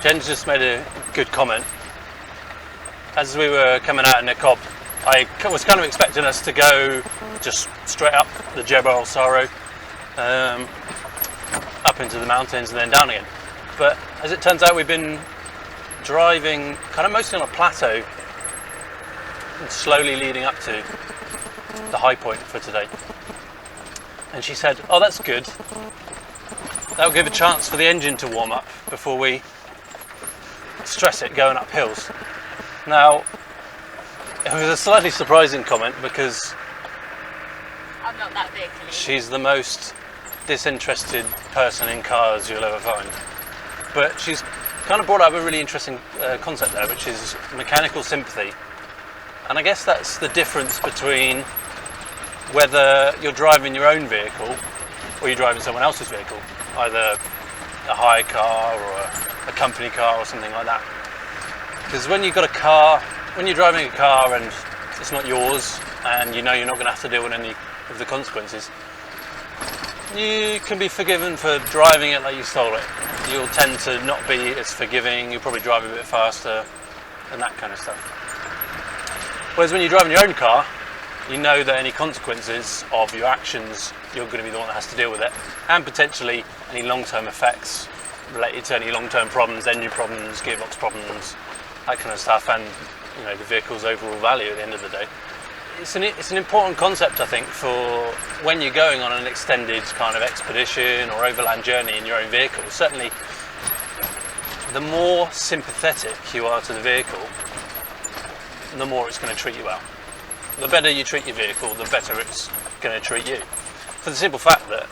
Jen's just made a good comment. As we were coming out in the Cobb, I was kind of expecting us to go just straight up the Jebel al Saro, up into the mountains and then down again. But as it turns out, we've been driving kind of mostly on a plateau and slowly leading up to the high point for today. And she said, oh, that's good. That'll give a chance for the engine to warm up before we stress it going up hills. Now, it was a slightly surprising comment because I'm not that vehicle. she's the most disinterested person in cars you'll ever find. But she's kind of brought up a really interesting concept there, which is mechanical sympathy. And I guess that's the difference between whether you're driving your own vehicle or you're driving someone else's vehicle, either a hire car or a company car or something like that. Because when you've got a car, when you're driving a car and it's not yours and you know you're not going to have to deal with any of the consequences, you can be forgiven for driving it like you stole it. You'll tend to not be as forgiving, you'll probably drive a bit faster and that kind of stuff. Whereas when you're driving your own car, you know that any consequences of your actions, you're going to be the one that has to deal with it, and potentially any long-term effects related to any long-term problems, engine problems, gearbox problems, that kind of stuff, and you know the vehicle's overall value at the end of the day. It's an important concept, I think, for when you're going on an extended kind of expedition or overland journey in your own vehicle. Certainly, the more sympathetic you are to the vehicle, the more it's going to treat you well. The better you treat your vehicle, the better it's going to treat you. For the simple fact that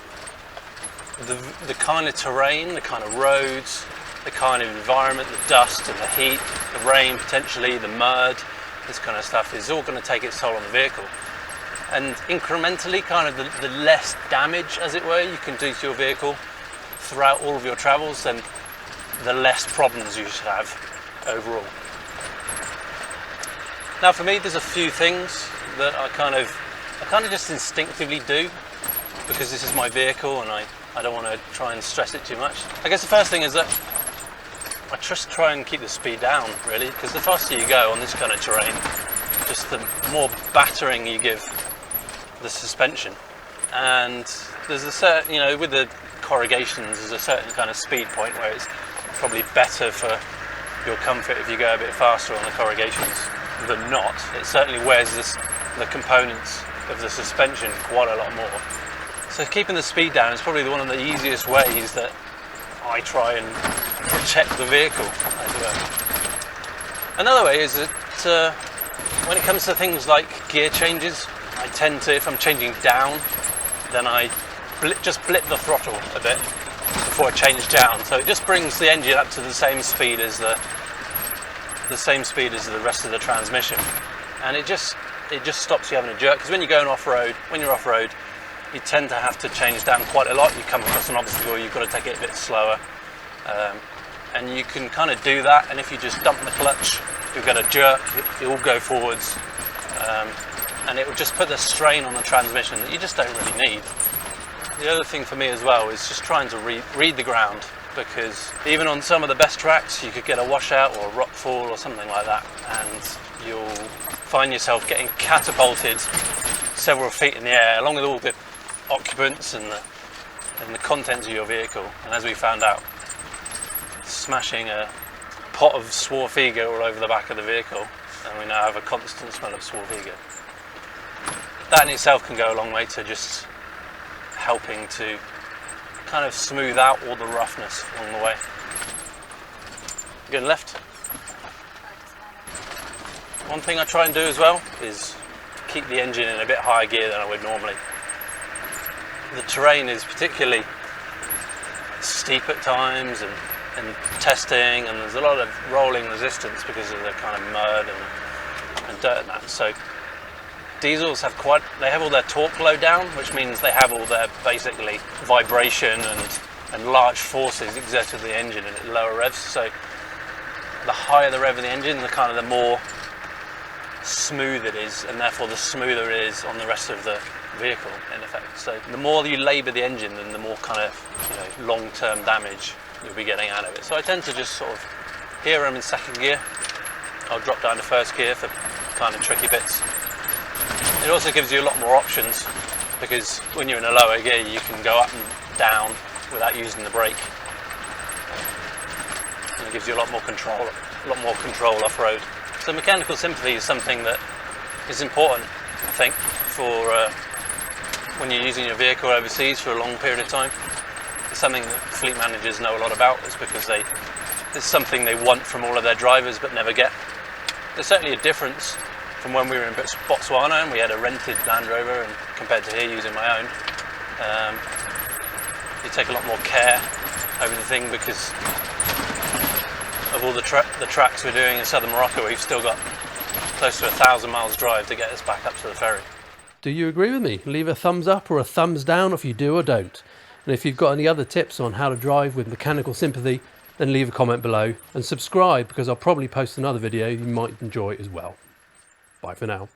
the kind of terrain, the kind of roads, the kind of environment, the dust and the heat, the rain potentially, the mud, this kind of stuff is all going to take its toll on the vehicle. And incrementally, kind of the less damage, as it were, you can do to your vehicle throughout all of your travels, then the less problems you should have overall. Now for me, there's a few things that I kind of just instinctively do because this is my vehicle and I don't want to try and stress it too much. I guess the first thing is that I just try and keep the speed down, really, because the faster you go on this kind of terrain, just the more battering you give the suspension. And there's a certain, you know, with the corrugations, there's a certain kind of speed point where it's probably better for your comfort if you go a bit faster on the corrugations than not. It certainly wears the components of the suspension quite a lot more. So keeping the speed down is probably one of the easiest ways that I try and protect the vehicle, as it were. Another way is that when it comes to things like gear changes, I tend to, if I'm changing down, then I just blip the throttle a bit before I change down. So it just brings the engine up to the same speed as the rest of the transmission, and it just stops you having a jerk. Because when you're going off-road, you tend to have to change down quite a lot. You come across an obstacle, you've got to take it a bit slower, and you can kind of do that. And if you just dump the clutch, you'll get a jerk. It will go forwards, and it will just put the strain on the transmission that you just don't really need. The other thing for me as well is just trying to read the ground, because even on some of the best tracks you could get a washout or a rock fall or something like that, and you'll find yourself getting catapulted several feet in the air along with all the occupants and the contents of your vehicle. And as we found out, smashing a pot of swarfiga all over the back of the vehicle, and we now have a constant smell of swarfiga. That in itself can go a long way to just helping to kind of smooth out all the roughness along the way. Going left. One thing I try and do as well is keep the engine in a bit higher gear than I would normally. The terrain is particularly steep at times and testing, and there's a lot of rolling resistance because of the kind of mud and dirt and that. So diesels have they have all their torque low down, which means they have all their basically vibration and large forces exerted to the engine at lower revs. So the higher the rev of the engine, the more smooth it is, and therefore the smoother it is on the rest of the vehicle in effect. So the more you labour the engine, then the more kind of long-term damage you'll be getting out of it. So I tend to just sort of Here I'm in second gear. I'll drop down to first gear for kind of tricky bits. It also gives you a lot more options, because when you're in a lower gear you can go up and down without using the brake. And it gives you a lot more control off-road. So mechanical sympathy is something that is important, I think, for when you're using your vehicle overseas for a long period of time. It's something that fleet managers know a lot about. It's because it's something they want from all of their drivers but never get. There's certainly a difference from when we were in Botswana and we had a rented Land Rover, and compared to here using my own. You take a lot more care over the thing because of all the tracks we're doing in southern Morocco. We've still got close to 1,000 miles drive to get us back up to the ferry. Do you agree with me? Leave a thumbs up or a thumbs down if you do or don't. And if you've got any other tips on how to drive with mechanical sympathy, then leave a comment below and subscribe, because I'll probably post another video you might enjoy as well. Bye for now.